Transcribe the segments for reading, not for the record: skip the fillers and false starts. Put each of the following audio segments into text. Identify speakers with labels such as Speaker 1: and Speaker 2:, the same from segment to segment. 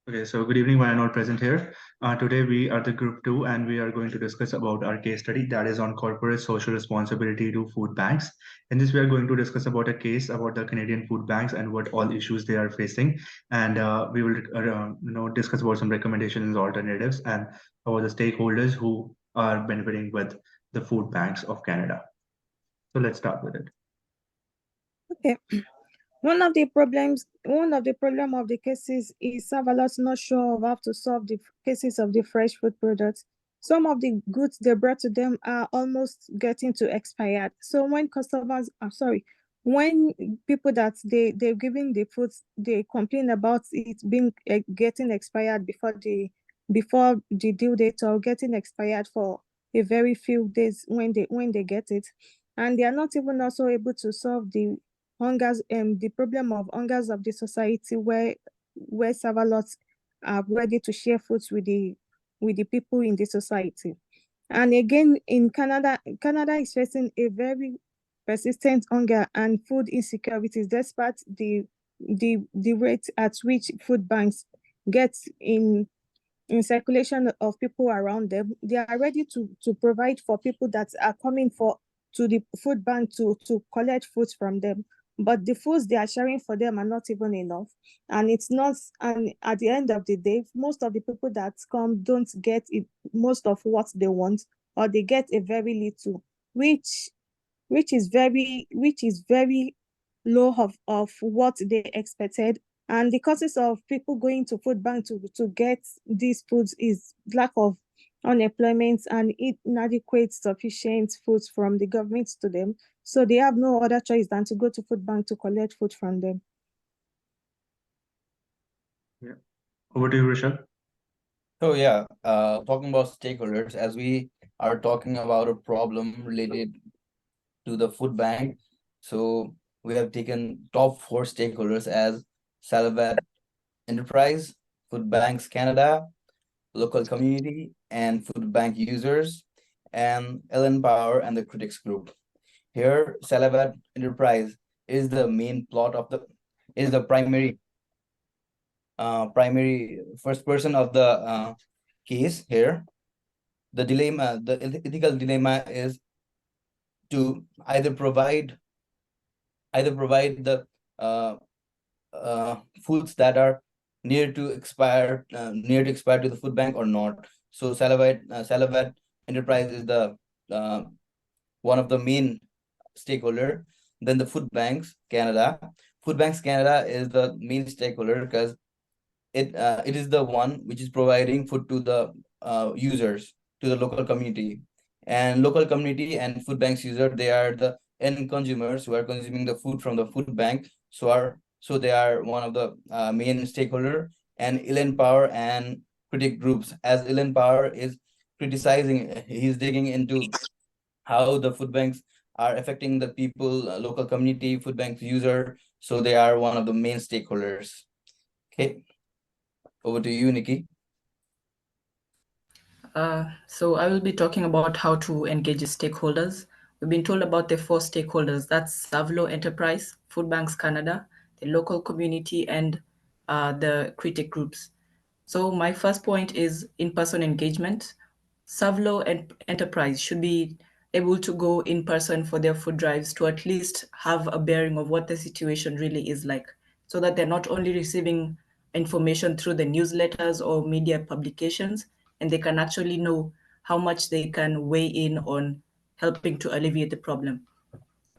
Speaker 1: Okay, so good evening, one and all present here. Today we are the group 2 and we are going to discuss about our case study that is on corporate social responsibility to food banks. In this, we are going to discuss about a case about the Canadian food banks and what all issues they are facing. And we will discuss about some recommendations and alternatives and about the stakeholders who are benefiting with the food banks of Canada. So let's start with it.
Speaker 2: Okay. One of the problem of the cases is Savalot's not sure of how to solve the cases of the fresh food products. Some of the goods they brought to them are almost getting to expired. So when people that they're giving the foods, they complain about it being getting expired before the due date or getting expired for a very few days when they get it, and they are not even also able to solve the problem of hungers of the society where Savalots are ready to share foods with the people in the society. And again, in Canada is facing a very persistent hunger and food insecurities despite the rate at which food banks get in circulation of people around them. They are ready to provide for people that are coming to the food bank to collect foods from them. But the foods they are sharing for them are not even enough. And it's not, and at the end of the day, most of the people that come don't get it, most of what they want, or they get a very little, which is very low of what they expected. And the causes of people going to food bank to get these foods is lack of unemployment and inadequate sufficient foods from the government to them. So they have no other choice than to go to food bank to collect food from them.
Speaker 1: Yeah. Over to you, Rishabh.
Speaker 3: So yeah, talking about stakeholders, as we are talking about a problem related to the food bank, so we have taken top 4 stakeholders as Salvat Enterprise, Food Banks Canada, local community, and food bank users, and Ellen Power and the critics group. Here, Salvat Enterprise is the main plot of the primary first person of the case here. The ethical dilemma is to either provide the foods that are near to expire to the food bank or not. So Salavat Enterprise is the one of the main stakeholder. Then the Food Banks Canada. Food Banks Canada is the main stakeholder because it is the one which is providing food to the users, to the local community. And local community and food banks user, they are the end consumers who are consuming the food from the food bank. So they are one of the main stakeholder. And Ellen Power and critic groups, as Ellen Power is criticizing, he's digging into how the food banks are affecting the people, local community, food banks user. So they are one of the main stakeholders. Okay, over to you, Nikki.
Speaker 4: So I will be talking about how to engage stakeholders. We've been told about the 4 stakeholders. That's Savlo Enterprise, Food Banks Canada, the local community, and the critic groups. So my first point is in-person engagement. Savlo Enterprise should be able to go in person for their food drives to at least have a bearing of what the situation really is like, so that they're not only receiving information through the newsletters or media publications, and they can actually know how much they can weigh in on helping to alleviate the problem.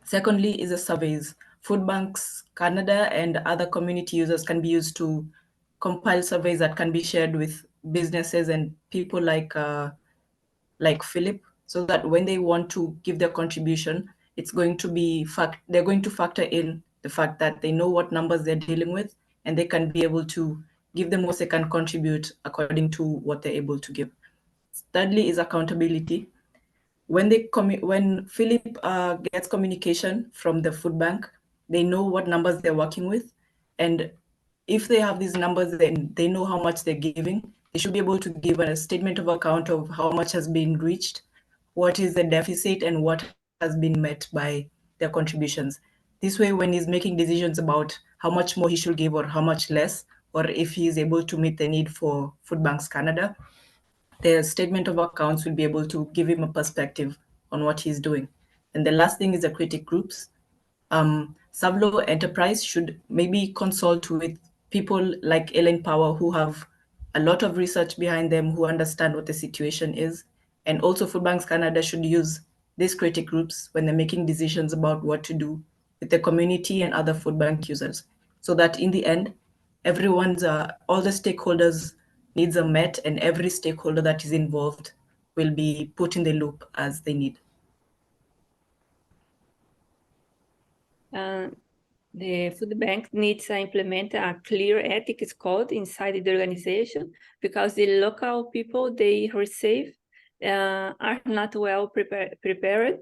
Speaker 4: Secondly is the surveys. Food Banks Canada and other community users can be used to compile surveys that can be shared with businesses and people like Philip, so that when they want to give their contribution, it's going to be they're going to factor in the fact that they know what numbers they're dealing with, and they can be able to give the most they can contribute according to what they're able to give. Thirdly is accountability. When Philip gets communication from the food bank, they know what numbers they're working with, and if they have these numbers, then they know how much they're giving. They should be able to give a statement of account of how much has been reached, what is the deficit, and what has been met by their contributions. This way, when he's making decisions about how much more he should give or how much less, or if he is able to meet the need for Food Banks Canada, the statement of accounts will be able to give him a perspective on what he's doing. And the last thing is the critic groups. Savlo Enterprise should maybe consult with people like Ellen Power who have a lot of research behind them, who understand what the situation is. And also Food Banks Canada should use these critic groups when they're making decisions about what to do with the community and other food bank users, so that in the end, everyone's, all the stakeholders' needs are met and every stakeholder that is involved will be put in the loop as they need.
Speaker 5: The food bank needs to implement a clear ethics code inside the organization, because the local people they receive are not well prepared,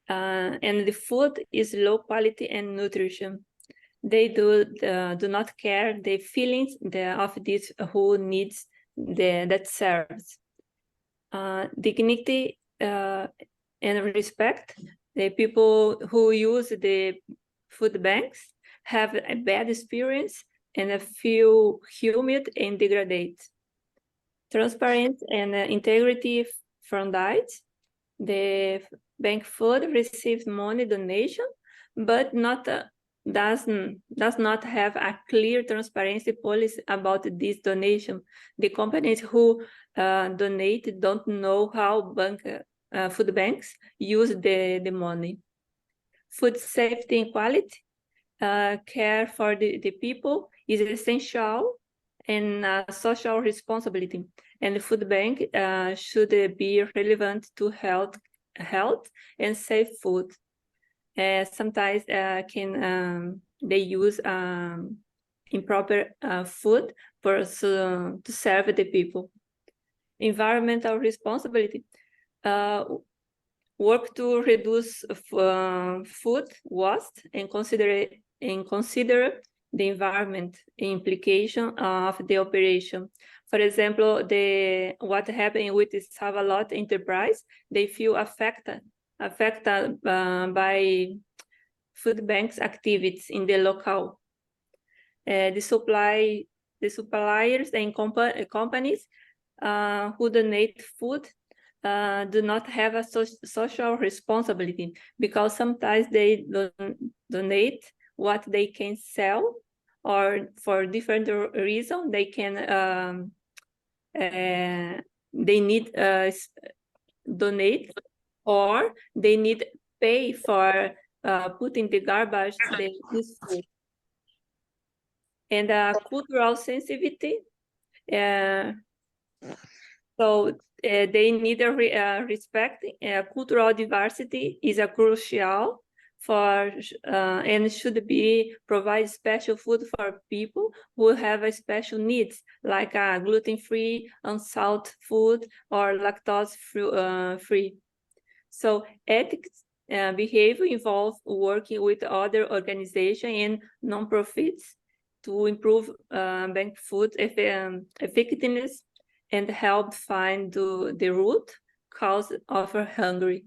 Speaker 5: and the food is low quality and nutrition. They do not care the feelings of this who needs that serves. Dignity and respect. The people who use the food banks have a bad experience and feel humid and degraded. Transparency and integrity from that. The bank food receives money donation, but does not have a clear transparency policy about this donation. The companies who donate don't know how food banks use the money. Food safety and quality, care for the people is essential and social responsibility. And the food bank should be relevant to health and safe food. Sometimes they use improper food to serve the people. Environmental responsibility. Work to reduce food waste and consider the environment implication of the operation. For example, what happened with the Savalot enterprise, they feel affected by food banks activities in the local. The suppliers and companies who donate food do not have a social responsibility, because sometimes they donate what they can sell, or for different reasons they can they need donate, or they need pay for putting the garbage this food. And cultural sensitivity. So they need respect. Cultural diversity is a crucial for and should be provide special food for people who have a special needs, like gluten-free, unsalt food, or lactose-free. So ethics behavior involves working with other organizations and non-profits to improve bank food effectiveness and help find the root cause of hunger.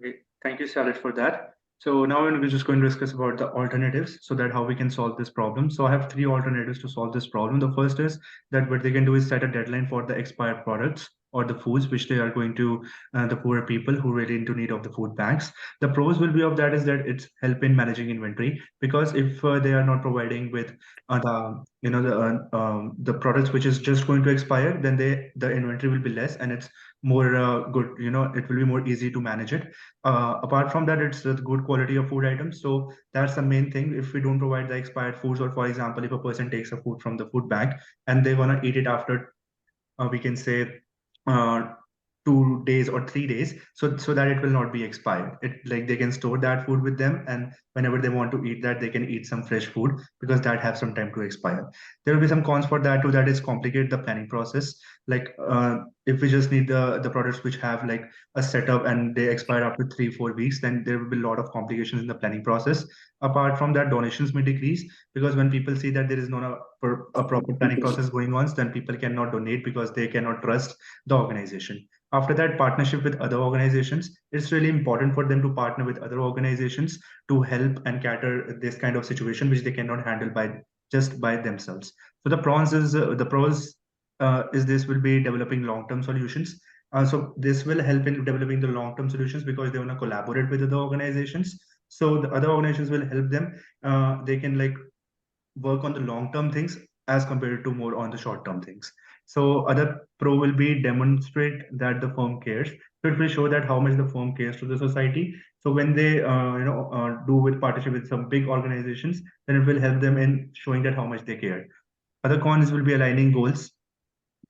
Speaker 1: Okay, thank you, Charlotte, for that. So now we're just going to discuss about the alternatives, so that how we can solve this problem. So I have three alternatives to solve this problem. The first is that what they can do is set a deadline for the expired products or the foods which they are going to the poorer people who really into need of the food banks. The pros will be of that is that it's help in managing inventory, because if they are not providing with the products which is just going to expire, then the inventory will be less and it's more good, it will be more easy to manage it. Apart from that, it's the good quality of food items. So that's the main thing. If we don't provide the expired foods, or for example, if a person takes a food from the food bank and they want to eat it after we can say uh, 2 days or 3 days, so that it will not be expired. It like they can store that food with them, and whenever they want to eat that, they can eat some fresh food, because that have some time to expire. There will be some cons for that too, that is complicate the planning process. Like if we just need the products which have like a setup and they expire after 3-4 weeks, then there will be a lot of complications in the planning process. Apart from that, donations may decrease, because when people see that there is not a proper planning process going on, then people cannot donate because they cannot trust the organization. After that, partnership with other organizations. It's really important for them to partner with other organizations to help and cater this kind of situation which they cannot handle by themselves. So the pros is this will be developing long-term solutions. So this will help in developing the long-term solutions because they want to collaborate with other organizations. So the other organizations will help them. They can like work on the long-term things as compared to more on the short-term things. So other pro will be demonstrate that the firm cares. So it will show that how much the firm cares to the society. So when they do with partnership with some big organizations, then it will help them in showing that how much they care. Other cons will be aligning goals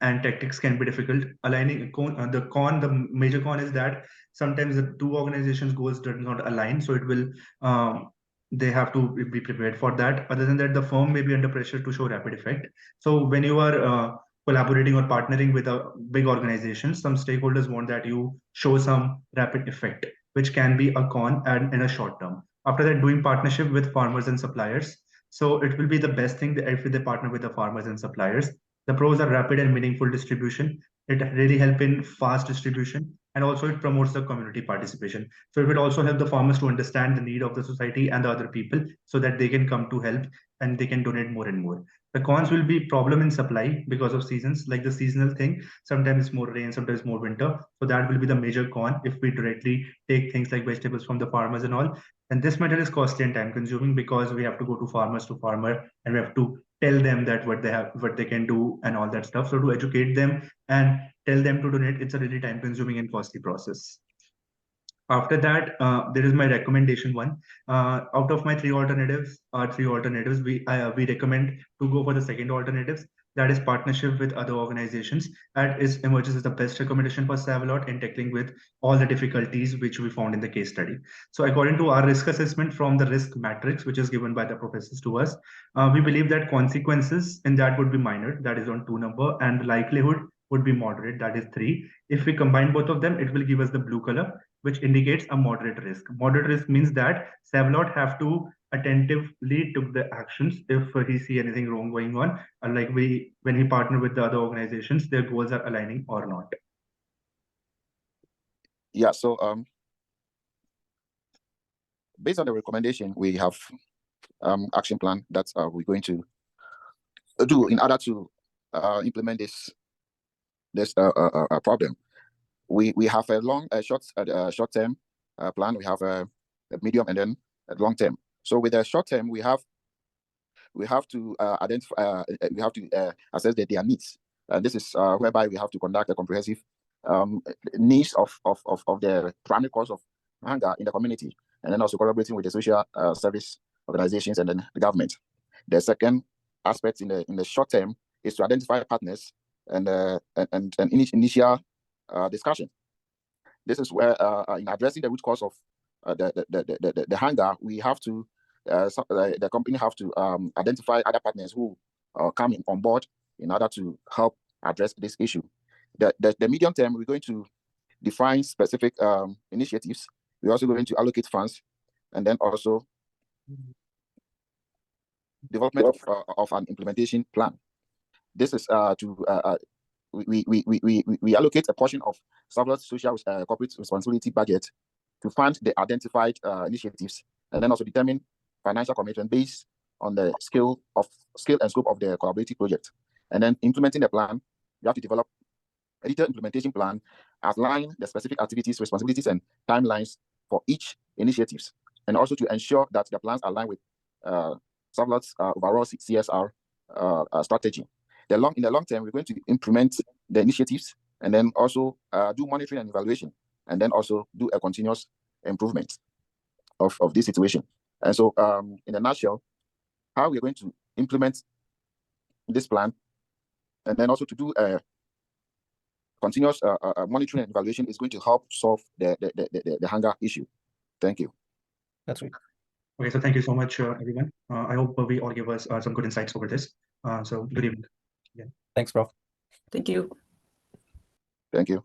Speaker 1: and tactics can be difficult. Aligning the major con is that sometimes the two organizations goals does not align, so it will they have to be prepared for that. Other than that, the firm may be under pressure to show rapid effect. So when you are collaborating or partnering with a big organization, some stakeholders want that you show some rapid effect, which can be a con and in a short term. After that, doing partnership with farmers and suppliers. So it will be the best thing if they partner with the farmers and suppliers. The pros are rapid and meaningful distribution. It really help in fast distribution, and also it promotes the community participation. So it will also help the farmers to understand the need of the society and the other people so that they can come to help and they can donate more and more. The cons will be problem in supply because of seasons, like the seasonal thing. Sometimes it's more rain, sometimes more winter. So that will be the major con if we directly take things like vegetables from the farmers and all. And this matter is costly and time consuming because we have to go to farmer and we have to tell them that what they can do and all that stuff. So to educate them and tell them to donate, it's a really time consuming and costly process. After that, there is my recommendation one. Out of my three alternatives, we recommend to go for the second alternatives. That is partnership with other organizations. That is emerges as the best recommendation for Savalot in tackling with all the difficulties which we found in the case study. So according to our risk assessment from the risk matrix, which is given by the professors to us, we believe that consequences in that would be minor, that is on 2 number, and likelihood would be moderate, that is 3. If we combine both of them, it will give us the blue color, which indicates a moderate risk. Moderate risk means that Savalot have to attentively took the actions if he see anything wrong going on, like when he partner with the other organizations, their goals are aligning or not.
Speaker 6: Yeah, so based on the recommendation, we have action plan that we're going to do in order to implement this problem. We have a short term plan. We have a medium and then a long term. So with the short term, we have to identify. We have to assess their needs. This is whereby we have to conduct a comprehensive needs of the primary cause of hunger in the community, and then also collaborating with the social service organizations and then the government. The second aspect in the short term is to identify partners and initial discussion. This is where in addressing the root cause of the hunger, we have to the company have to identify other partners who are coming on board in order to help address this issue. The medium term, we're going to define specific initiatives. We're also going to allocate funds, and then also development of an implementation plan. This is we allocate a portion of Savalot's social corporate responsibility budget to fund the identified initiatives, and then also determine financial commitment based on the scale and scope of the collaborative project. And then implementing the plan, you have to develop a detailed implementation plan, outline the specific activities, responsibilities, and timelines for each initiatives, and also to ensure that the plans align with Savalot's overall CSR strategy. In the long term, we're going to implement the initiatives and then also do monitoring and evaluation, and then also do a continuous improvement of this situation. And so, in a nutshell, how we're going to implement this plan, and then also to do a continuous monitoring and evaluation is going to help solve the hunger issue. Thank you.
Speaker 3: That's right.
Speaker 1: Okay, so thank you so much, everyone. I hope we all give us some good insights over this. So good evening. Yeah.
Speaker 3: Thanks, Prof.
Speaker 4: Thank you.
Speaker 6: Thank you.